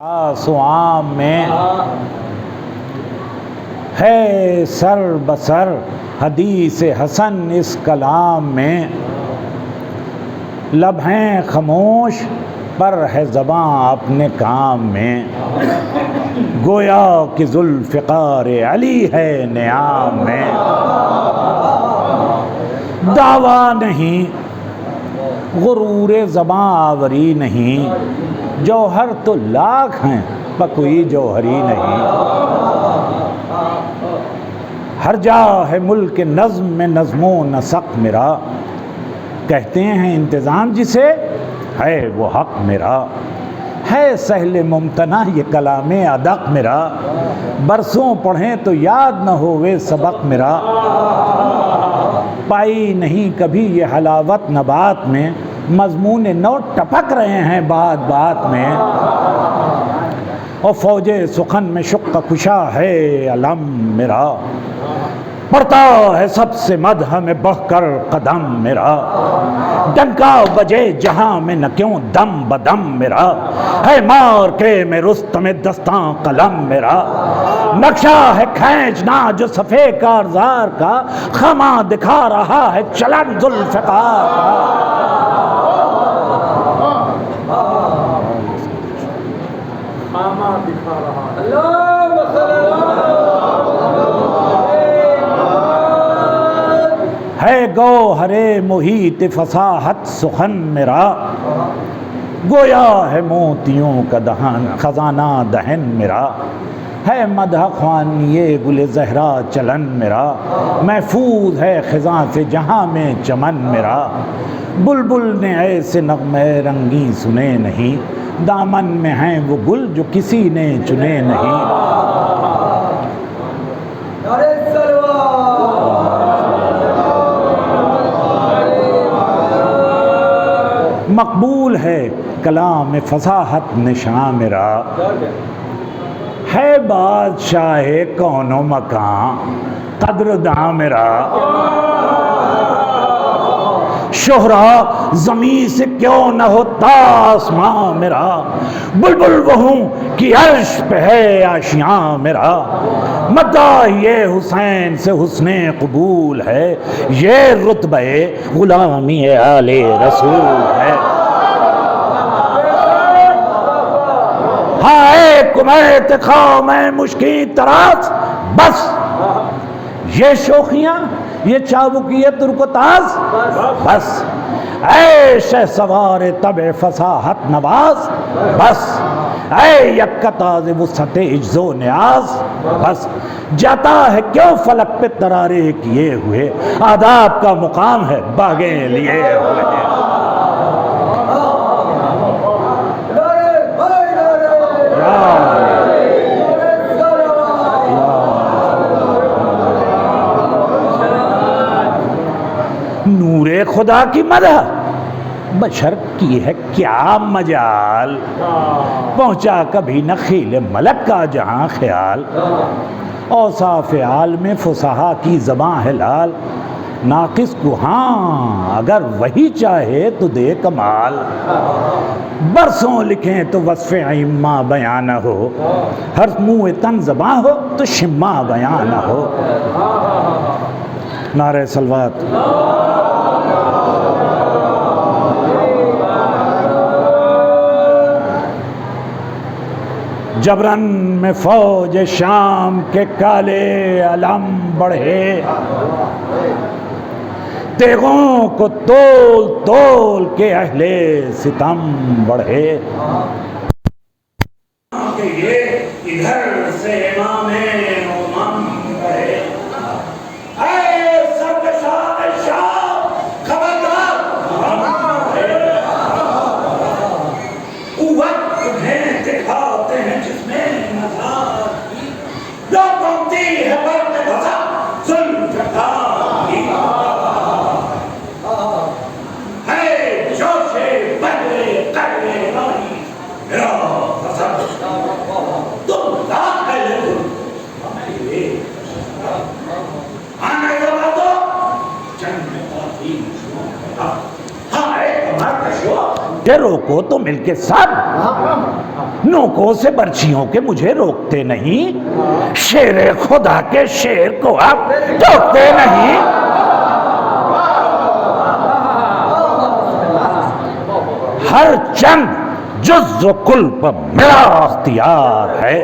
آسوام میں ہے سر بسر حدیث حسن اس کلام میں، لب ہیں خاموش پر ہے زباں اپنے کام میں، گویا کہ ذوالفقار علی ہے نیام میں، دعویٰ نہیں غرور زباں آوری نہیں، جوہر تو لاکھ ہیں پر کوئی جوہری نہیں، ہر جا ہے ملک نظم میں نظم و نسق میرا، کہتے ہیں انتظام جسے ہے وہ حق میرا، ہے سہل ممتنع یہ کلام ادق میرا، برسوں پڑھیں تو یاد نہ ہوئے سبق میرا، پائی نہیں کبھی یہ حلاوت نبات میں، مضمون نو ٹپک رہے ہیں بات بات میں، اور فوج سخن میں شق کشا ہے علم میرا، پڑھتا ہے سب سے مدح میں بڑھ کر قدم میرا، ڈنکا بجے جہاں میں نہ کیوں دم بدم میرا، ہے مار کے میں رستم دستاں قلم میرا، نقشہ ہے کھینچنا جو صفحے کارزار کا، خامہ دکھا رہا ہے چلن ذوالفقار کا، خامہ دکھا رہا ہے گوہر محیط فصاحت سخن میرا، گویا ہے موتیوں کا دہن خزانہ دہن میرا، ہے مدح خوانی گل زہرا چلن میرا، محفوظ ہے خزاں سے جہاں میں چمن میرا، بلبل نے ایسے نغمے رنگی سنے نہیں، دامن میں ہیں وہ گل جو کسی نے چنے نہیں، مقبول ہے کلام فصاحت نشاں میرا، ہے بادشاہ کون و مکان قدر داں میرا، شہرا زمین سے کیوں نہ ہوتا آسماں میرا، بلبل وہ ہوں کہ عرش پہ ہے آشیاں میرا، مداحِ حسین سے حسن قبول ہے، یہ رتبہ غلامی آل رسول ہے، ہائے کمیت خام مشکین تراز، بس یہ شوخیاں یہ چابکیہ ترک و تاز، بس اے شہ سوار طبع فصاحت نواز، بس اے یکا تاز وسعت عجز و نیاز، بس جاتا ہے کیوں فلک پہ ترارے کیے ہوئے، آداب کا مقام ہے باغیں لیے ہوئے، نور خدا کی مدح بشر کی ہے کیا مجال، پہنچا کبھی نخیل ملک کا جہاں خیال، اوصاف عالم فصحا کی زباں ہے لال، ناقص کو ہاں اگر وہی چاہے تو دے کمال، برسوں لکھیں تو وصف ائمہ بیان نہ ہو، ہر منہ تن زباں ہو تو شمع بیان نہ ہو، نعرہ صلوات۔ جبرن میں فوج شام کے کالے علم بڑھے، تیغوں کو تول تول کے اہل ستم بڑھے، کہ یہ ادھر سے امام امم بڑھے، اے سرکشان شام خبردار قوت تمہیں دکھاتے ہیں جس میں نظار کی، جو پہنچتی ہے برق بسا ذوالفقار کی، ہے جوش بدر قدر راہی میرا فصل، تم ذات ہے لیکن ہمیں یہ آنے لگا تو جنت آتی ہاں ایک ہمارا کشو روکو تو مل کے سب نوکوں سے برچھیوں کے مجھے روکتے نہیں، شیر خدا کے شیر کو آپ ٹوکتے نہیں۔ ہر چند جز و کل پر میرا اختیار ہے،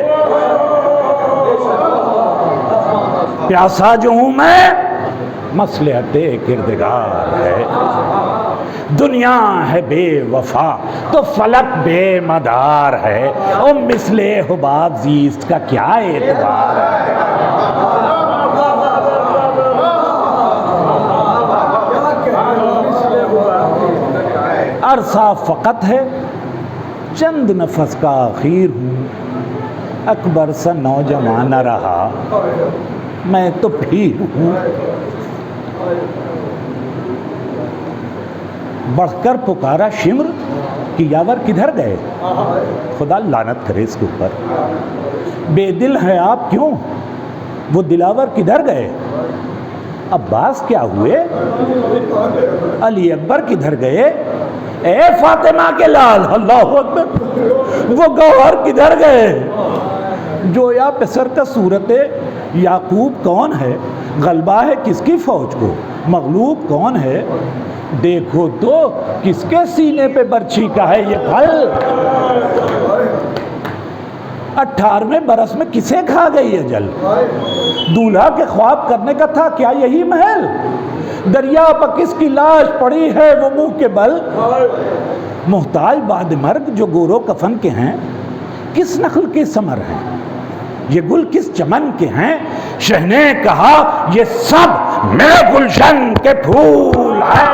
پیاسا جو ہوں میں مصلحت کردگار ہے۔ دنیا ہے بے وفا تو فلک بے مدار ہے، او مثل حباب زیست کا کیا اعتبار ہے۔ عرصہ فقط ہے چند نفس کا آخر ہوں، اکبر سا نوجوان نہ رہا میں تو پھر ہوں۔ بڑھ کر پکارا شمر کہ یاور کدھر گئے؟ خدا لعنت کرے اس کے اوپر، بے دل ہیں آپ کیوں؟ وہ دلاور کدھر گئے؟ عباس کیا ہوئے؟ علی اکبر کدھر گئے؟ اے فاطمہ کے لال، اللہ اکبر، وہ گوہر کدھر گئے؟ جویا پسر کا صورت یعقوب کون ہے؟ غلبہ ہے کس کی فوج کو؟ مغلوب کون ہے؟ دیکھو تو کس کے سینے پہ برچھی کا ہے یہ پھل؟ 18ویں برس میں کسے کھا گئی اجل؟ دولہا کے خواب کرنے کا تھا کیا یہی محل؟ دریا پر کس کی لاش پڑی ہے وہ منہ کے بل؟ محتاج بعد مرگ جو گورو کفن کے ہیں، کس نخل کے ثمر ہیں؟ یہ گل کس چمن کے ہیں؟ شہ نے کہا یہ سب میرے گلشن کے پھول ہیں،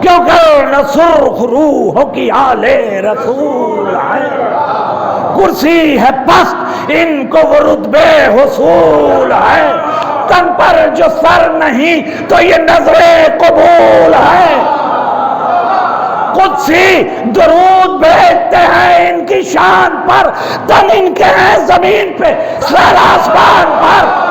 کیونکہ نہ سرخ روح کی آل رسول ہے۔ کرسی ہے پست ان کو وہ رتبے حصول ہے، تن پر جو سر نہیں تو یہ نظر قبول ہے۔ قدسی درود بھیجتے ہیں ان کی شان پر، تن ان کے ہیں زمین پہ سر آسمان پر۔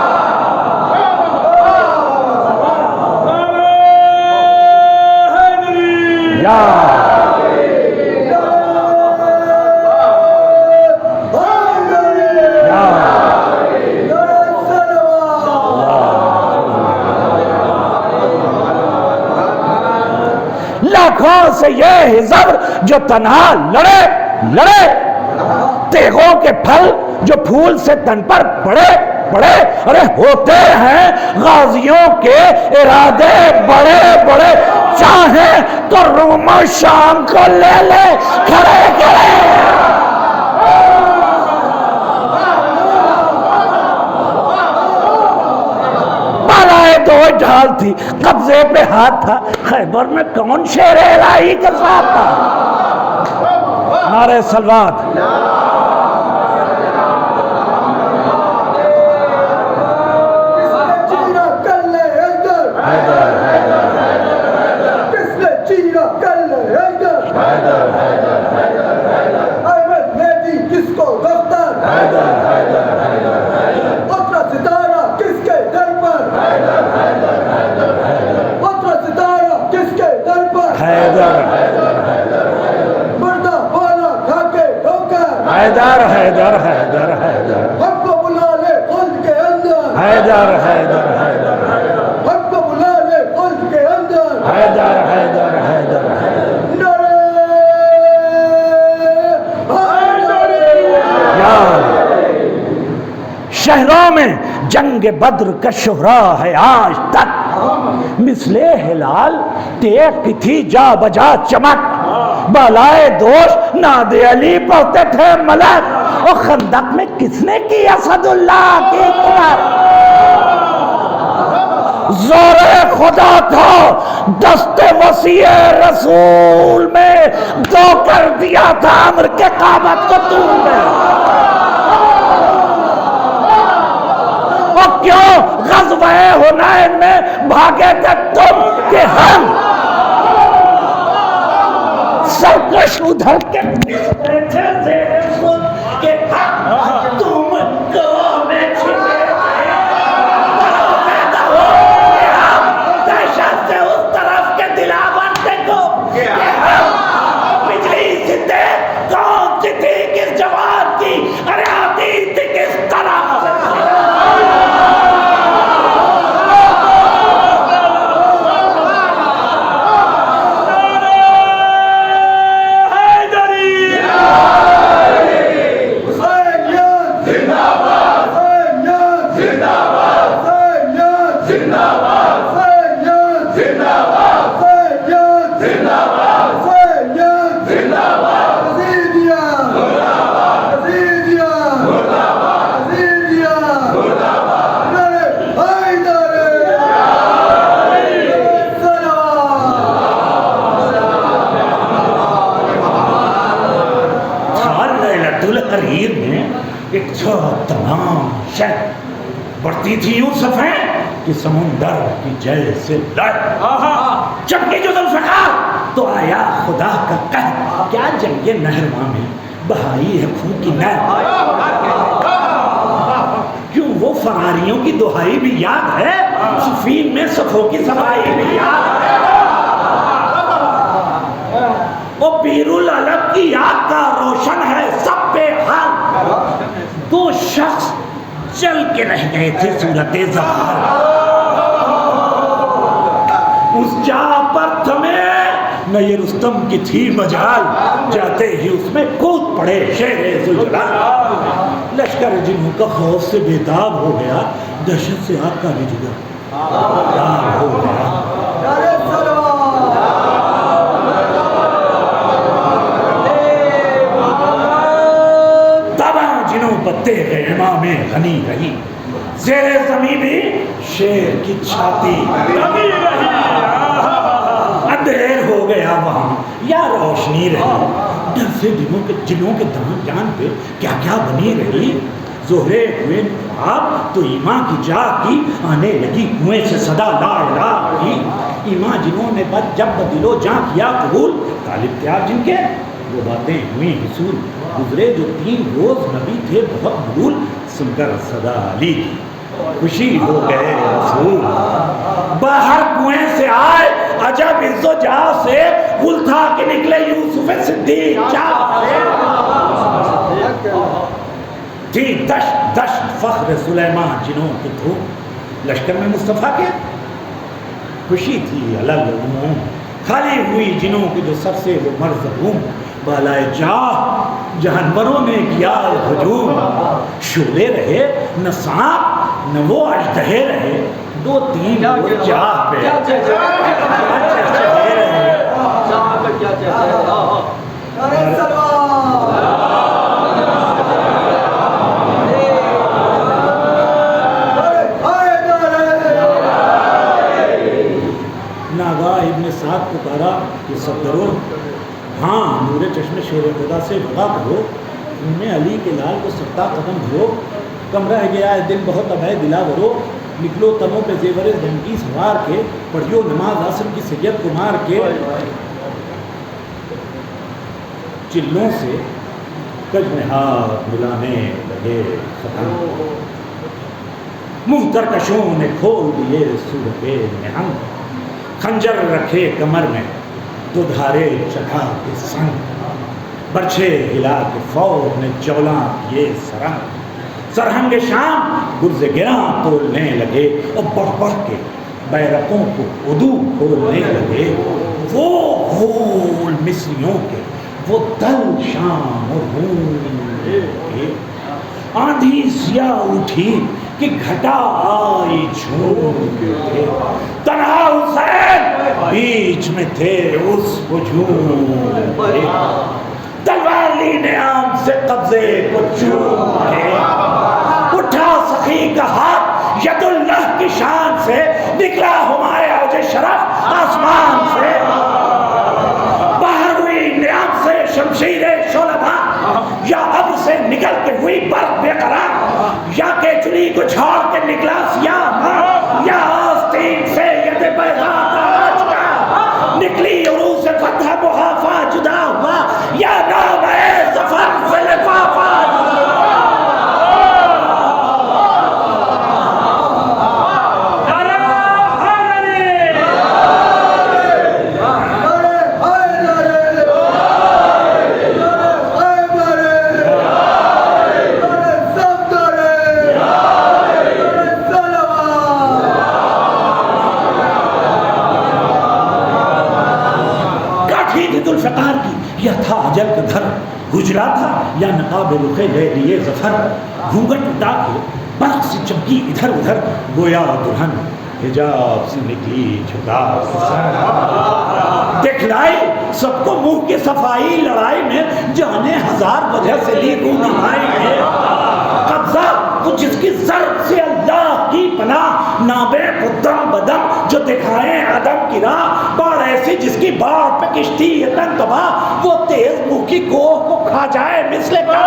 لاکھوں سے یہ زبر جو تنہا لڑے تیغوں کے پھل جو پھول سے تن پر پڑے ارے ہوتے ہیں غازیوں کے ارادے بڑے چاہیں تو روم و شام کو لے کھڑے بالائے دو ڈھال تھی، قبضے پہ ہاتھ تھا، خیبر میں کون شیر الہی کے ساتھ تھا؟ نعرہ صلوات۔ حیدر حق کو بلا لے خلد کے اندر، حیدر حق کو بلا لے خلد کے اندر، حیدر شہروں میں جنگ بدر کا شہرا ہے آج تک، مثل ہلال تیغ کی تھی جا بجا چمک، بالائے دوش ناد علی پڑھتے تھے ملک، اور خندق میں کس نے کی اسد اللہ کی قبر؟ زور خدا تھا دست وسیع رسول میں، دو کر دیا تھا امر کے قامت کو طول میں۔ اور کیوں غزوہ حنین میں بھاگے تھے تم کہ ہم سرکش ادھر کے تھے زیر خود کہ ہم تم کو میں چھپے تھے، بڑو پیدا ہو کہ ہم دہشت سے اس طرف کے دلاور سے کو کہ ہم بجلی سے تیز بیت الحریر میں ایک تمام شہ بڑھتی تھی یوں صفیں کہ سمندر کی جیسے لہر. چمکی جو ذوالفقار تو آیا خدا کا قہر. کیا جنگ نہرواں میں بہائی ہے خون کی نہر. کیوں وہ فراریوں کی دہائی بھی یاد ہے, صفین میں صفوں کی صفائی بھی یاد ہے. وہ پیر العلم کی یاد کا روشن ہے سب پہ حال. دو شخص چل کے رہ گئے تھے صورت زہار. اس جا پر تھمے نہ یہ رستم کی تھی مجال, جاتے ہی اس میں کود پڑے شیر ذوالجلال. لشکر جنوں کا خوف سے بےتاب ہو گیا, دہشت سے آگ کا بھی جگر داغ ہو گیا. پتے گئے امام غنی رہی, زیر زمین بھی شیر کی چھاتی کبھی رہی. اندھیر ہو گیا وہاں یا روشنی رہی, ڈر سے جنوں کے جان پہ کیا کیا بنی رہی. زہرے ہوئے آپ تو ایمان کی جا کی, آنے لگی کنویں سے صدا لا الہ کی. ایمان جنہوں نے جب دل و جاں کیا قبول, طالب تیار جن کے وہ باتیں ہوئی حصول. گزرے جو 3 روز نبی تھے بہت ملول, سن کر صدا علی کی خوشی ہو گئے رسول. باہر کنویں سے آئے عجب عز و جاہ سے, گل تھا کہ نکلے یوسف صدیق چاہ سے. تھی دشت دشت فخر سلیمان جنوں کی تھو, لشکر میں مصطفیٰ کے خوشی تھی علل عموم. خالی ہوئی جنوں کی جو سر سے وہ مرزبوم, بالائے جاہ جہنوروں نے کیا ہجوم. شعلے رہے نہ سانپ نہ وہ اژدہے رہے, 2-3 وہ چاہ پہ ناگاہ ابن سعد پکارا کہ صدرو, ہاں نور چشم شیر خدا سے وغا کرو, ان میں علی کے لال کو ستا قدم بھرو. کم رہ گیا ہے دل بہت اب ہے دلا برو, نکلو تنوں پہ زیور زنگی سوار کے, پڑھیو نماز آسم کی سید کو مار کے. چلوں سے کج میں ہاتھ ملانے لگے ختم, منہ ترکشوں نے کھول دیے صورت نہنگ. خنجر رکھے کمر میں تو دھارے چڑھا کے سنگ, برچھے ہلا کے فوج نے جولاں کیے سرنگ. سرہنگ شام گرز گراں تولنے لگے, اور بڑھ بڑھ کے بیرقوں کو ادو کھولنے لگے. وہ غول مصریوں کے وہ دل شام اور روم کے, آندھی سیاہ اٹھی کہ گھٹا آئی جھوم کے. تنہا حسین بیچ میں تھے اس ہجوم کے, تلوار لی نے آم سے قبضے کو چوم کے. اٹھا سخی کا ہاتھ ید اللہ کی شان سے, نکلا ہمارا اوج شرف آسمان سے. باہر ہوئی نیام سے شمشیر شعلہ, یا اب سے نکل کے ہوئی برف بے قرار, یا کہ چلی کو چھوڑ کے نکلا سیاہ, یا آستین سے ید بیضاء تاج کا نکلی عروس فتح محافہ جدا ہوا, یا نام ہے ظفر سے لفافہ. ذوالفقار کی یا تھا اجل کا گھر, گجرا تھا یا نقاب رخے لے لیے ظفر. گھونگٹ اٹھا کے برق سے چمکی ادھر ادھر, گویا دلہن حجاب سے نکلی جھکا سر. دکھلائی سب کو منہ کی صفائی, لڑائی میں جانے ہزار وجہ سے لی رونمائی ہے. قبضہ وہ جس کی ضرب سے اللہ کی پناہ, نابے قدم بدم جو دکھائیں عدم کی راہ. باڑ ایسی جس کی باڑ پہ کشتی تن تباہ, وہ تیز منہ کی کوہ کو کھا جائے مثل کا.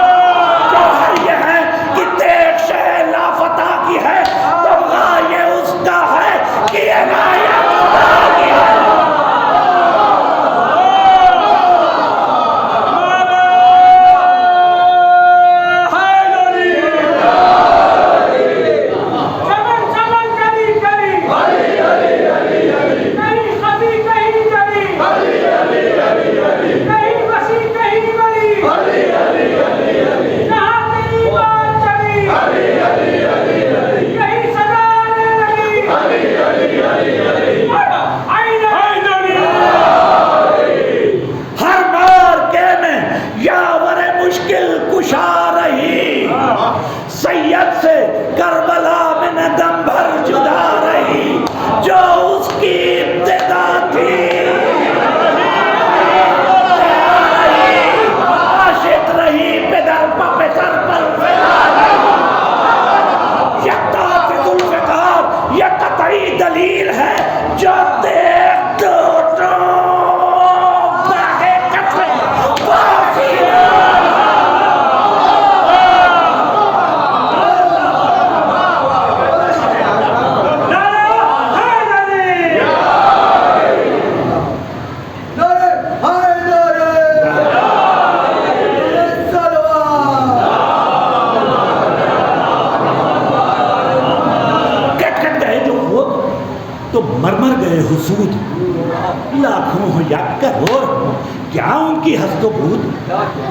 کی ہست و بود،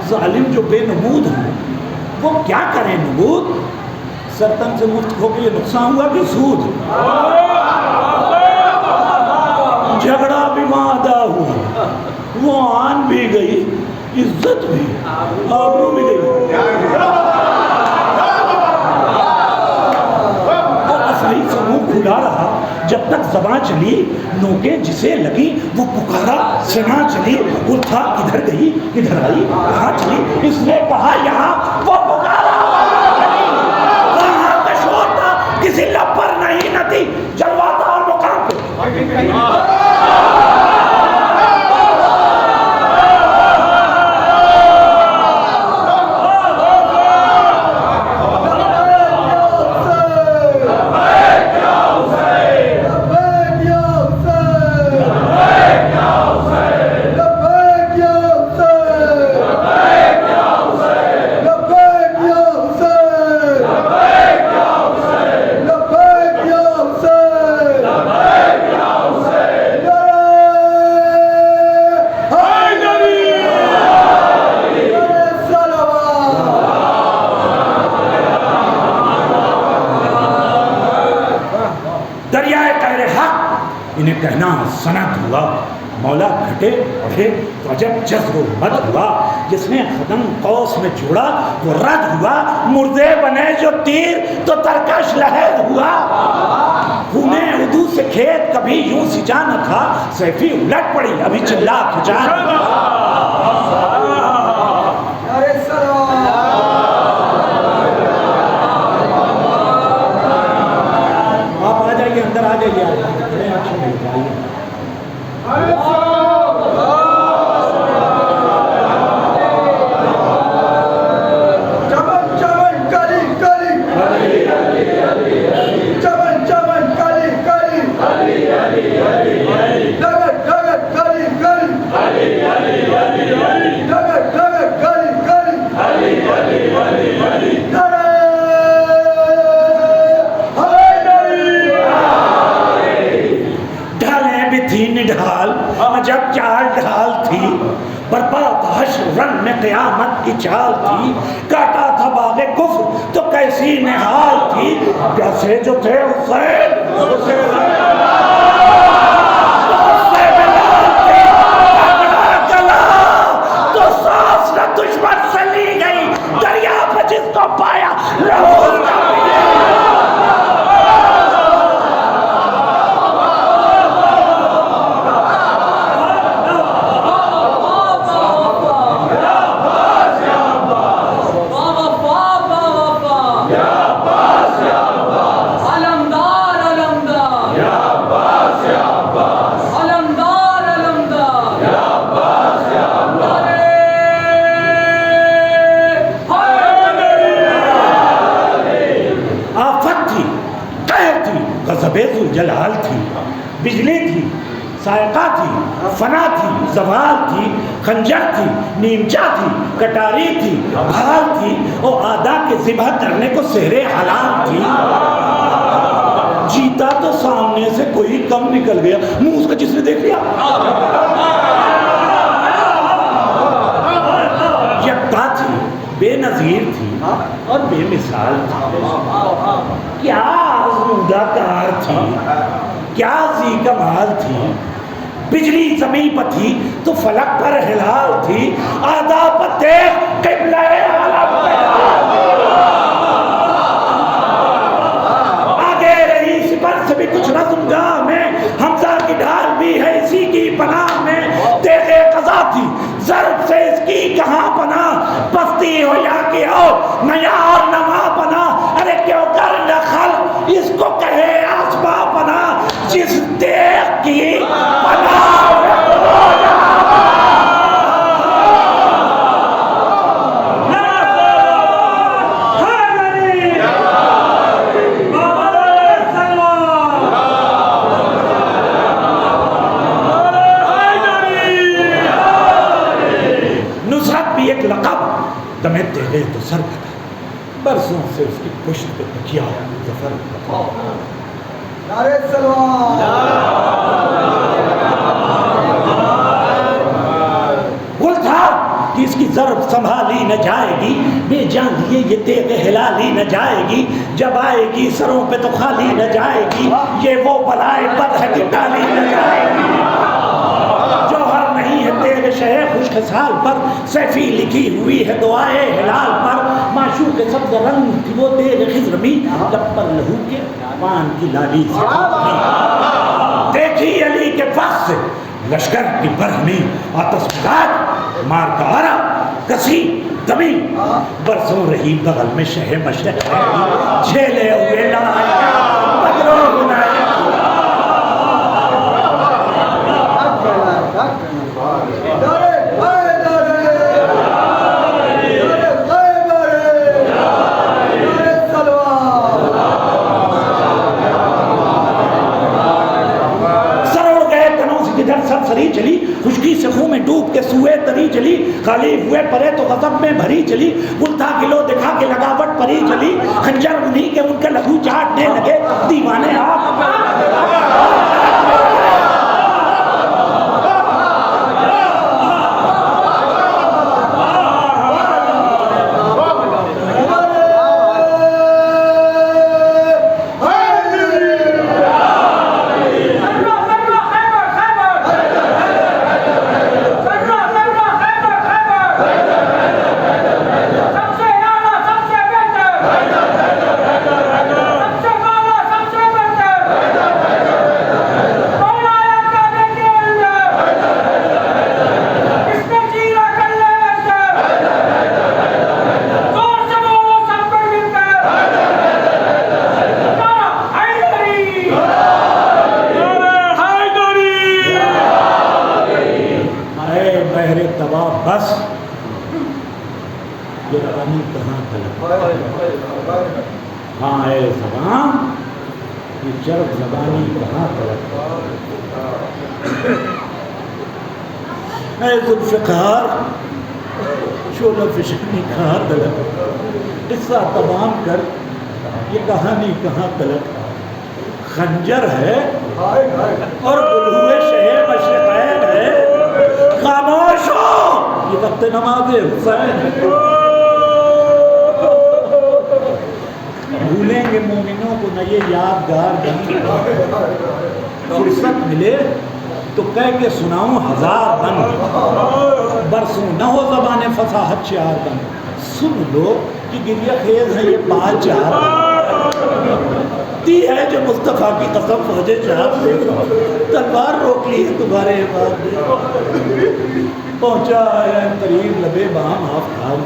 ظالم جو بے نمود ہوں وہ کیا کریں نمود، سرطن سے مفت ہو کے یہ نقصان ہوا کہ سود، جھگڑا بھی مادہ ہوا، وہ آن بھی گئی، عزت بھی، آبرو بھی گئی، اور اصحی سے منہ کھلا رہا جب تک زباں چلی، نوکیں جسے لگی وہ پکارا سنا چلی، اٹھا کدھر گئی کدھر آئی کہاں چلی، اس نے کہا یہاں، وہ پکارا وہاں کا شور تھا، کسی لب پر نہیں نہ تھی، جلوہ تھا اور مقام پہ۔ انہیں کہنا سند ہوا، مولا گھٹے بڑھے تو عجب جذب و مد ہوا، جس نے قدم قوس میں جوڑا وہ رد ہوا، مردے بنے جو تیر تو ترکش لہر ہوا، خونے عدو سے کھیت کبھی یوں سجا نہ تھا، سیفی الٹ پڑی ابھی چلا کھجا نہ تھا۔ آپ آ جائیے اندر، آ جائیے، جب چال ڈھال تھی برپا تھا حشر رن میں قیامت کی چال تھی، کاٹا تھا باغ کفر تو کیسی نحال تھی، پیاسے جو تھے حسین تو سانس نہ دشمن سے لی گئی، دریا پہ جس کو پایا لہو کا جلال تھی، بجلی تھی، سائقہ تھی، فنا تھی، زوال تھی، خنجر تھی، نیمچا تھی، کٹاری تھی، بھال تھی، اور آدھا کے ذبح کرنے کو سہرے حلال تھی، جیتا تو سامنے سے کوئی کم نکل گیا، منہ اس کا جس نے دیکھ لیا، یکتا تھی، بے نظیر تھی اور بے مثال تھی، کیا آزمودہ کار تھی، کیا ذی کمال تھی، بجلی زمین پر تھی تو فلک پر ہلال تھی، آدھا پر دیکھ قبلہ عالم آگے رہی سپر سے بھی کچھ رزم گاہ میں، حمزہ کی ڈھال بھی ہے اسی کی پناہ میں، تیغ قضا تھی ضرب سے اس کی کہاں پناہ، پستی ہو یا کہ ہو نیا اور نما پناہ، ارے کیوں کر خلق اس کو کہے آسما پناہ، جس تیغ کی پناہ نصرت بھی ایک لقب، دمے تیغے تو سر پتا، برسوں سے اس کی پشت پہ تکیا ظفر بتا، نعرہ سلوان، گل تھا سنبھالی نہ جائے گی، بے جان لیے یہ تیغ ہلالی نہ جائے گی، جب آئے گی سروں پہ تو خالی نہ جائے گی، یہ وہ بلائے بد ہے کہ ٹالی نہ جائے گی۔ جوہر نہیں ہے تیغ شہ خشک سال پر، سیفی لکھی ہوئی ہے دعائے ہلال پر، معشوق سبز رنگ تھی وہ تیغ خضر میں، لب پر لہو کے پان کی لالی سے دیکھی علی کے پاس سے لشکر کی برہمی، آتش بغاد مار کا آرا کسی دمی، برسوں رہی بغل میں شہ مشرق جھیلے ہوئے لڑائیاں بدروں گنائے۔ سری چلی خشکی سے خوں میں ڈوب کے سوئے تری چلی، خالی ہوئے پرے تو غضب میں بھری چلی، گل تھا گلو دکھا کے لگاوٹ پری چلی، خنجر انہی کے ان کے لہو چاٹنے لگے دیوانے آپ۔ بس یہ رانی کہاں تلک، ہاں اے زبان یہ چرب زبانی کہاں تلک، اے ذوالفقار شعلہ فشانی کہاں تلک، قصہ تمام کر یہ کہانی کہاں تلک، خنجر ہے اور بلہوئے شہ مشرقین ہے، خاموش ہو یہ وقت نماز حسین۔ بھولیں گے مومنوں کو نہ یہ یادگار بن، فرصت ملے تو کہہ کے سناؤں ہزار بن، برسوں نہ ہو زبان فصاحت شعار بن، سن لو کہ گریہ خیز ہے یہ پانچ چار دی ہے جو مصطفیٰ کی قسم فوج چار سے تلوار روک لی ہے تمہارے بعد پہنچا ہے قریب لبے بام آفتاب،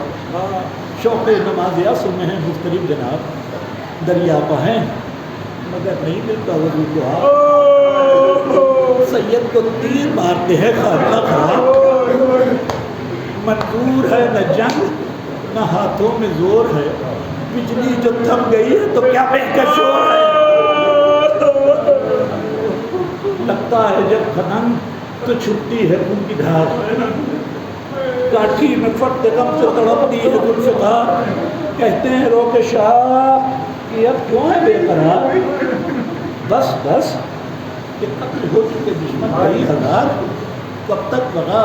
شوق نماز اصل میں ہے مختلف جناب، دریا پہ ہیں مگر نہیں ملتا وضو کو آپ، سید کو تیر مارتے ہیں خانہ خراب، منظور ہے نہ جنگ نہ ہاتھوں میں زور ہے، بجلی جو تھم گئی ہے تو کیا بے کا شور ہے، لگتا ہے جب کھنن تو چھٹتی ہے خون کی دھار، کاٹھی میں فٹ غم سے تڑپتی ہے ذوالفقار، کہتے ہیں رو کے شاہ کہ اب کیوں ہے بے قرار، بس بس کہ قتل ہو چکے دشمن کئی ہزار، کب تک لگا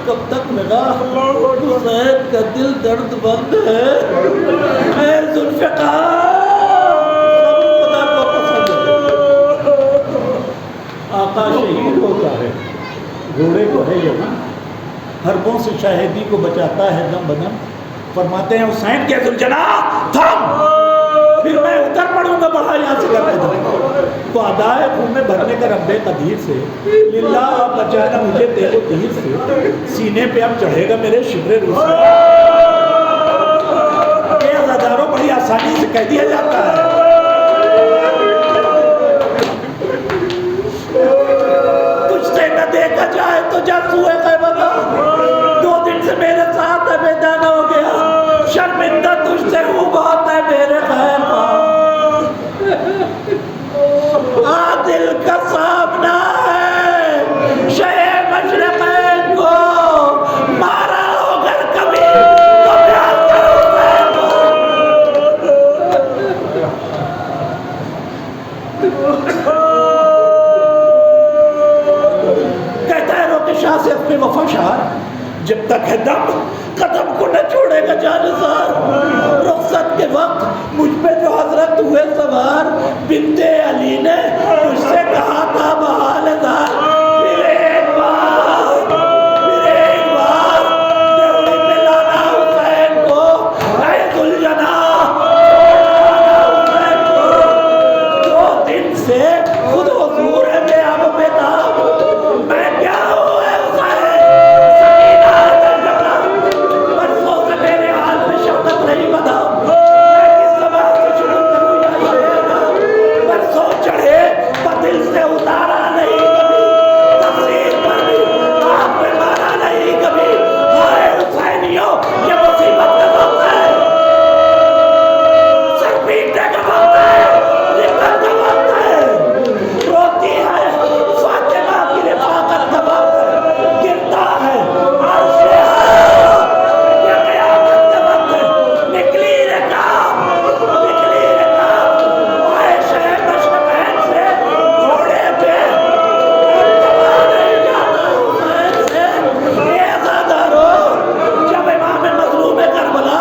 کب تک لگا حسین کا دل درد بند ہے، اے ذوالفقار خدا کو پسند ہے، آقا شہید ہوتا ہے گھوڑے کو ہے یمن، حربوں سے شاہدی کو بچاتا ہے دم بدم، فرماتے ہیں حسین کے ذوالجناح تھم پھر میں اتر پڑوں گا بڑھا یہاں سے کر کے تو ادائے خون میں بھرنے کا رب قدیر سے، للہ بچانا مجھے تیرے تیر سے، سینے پہ اب چڑھے گا میرے شبر روح سے، یہ ہزاروں بڑی آسانی سے کہہ دیا جاتا ہے، تجھ سے نہ دیکھا جائے تو جا سوئے خیبر، 2 دن سے میرے ساتھ ہے بیدانہ ہو گیا، شرمندہ تجھ سے ہوں بہت ہے میرے خیر دل کا سامنا ہے شہ مشرقین کو مارا ہوگر کبھی تو پیار کرو کہتا ہے روکے شاہ سے اپنے وفا شاہ، جب تک ہے دم جانسار رخصت کے وقت مجھ پہ جو حضرت ہوئے سوار بنت علی نے مجھ سے کہا تھا بحال دار پھر ایک بار دیوڑی پہ لانا حسین کو اے ذوالجناح حسین کو 2 دن سے خود حضور ہے میں اب بیتاب میں کیا ہوں اے حسین سکینہ ترجمہ برسوں سے میرے حال میں شفقت نہیں بدا میں کس زبان سے شروع کروں یا شعر برسوں چڑھے پر دل سے اتارا نہیں کبھی تفسیر پر بھی آپ میں مانا نہیں کبھی ہائے حسینیوں یہ مصیبت کا وقت ہے سر پیٹنے کا وقت ہے رفت کا وقت ہے روتی ہے فاطمہ کی رفاقت کا وقت ہے گرتا ہے عرش یہ قیامت کا وقت ہے نکلی رکاب عائشہ مشرقین سے گھوڑے پہ جوا نہیں جاتا حسین سے یہ عزادارو جب امام مظلوم کربلا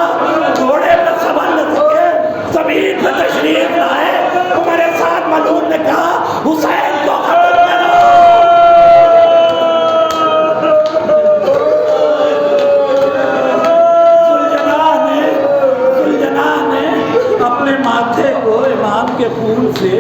گھوڑے پہ سوار نہ سکے زمین پہ تشریف لائے تمہارے ساتھ ملعون نے کہا حسین کو ختم کرو ذوالجناح نے اپنے ماتھے کو امام کے خون سے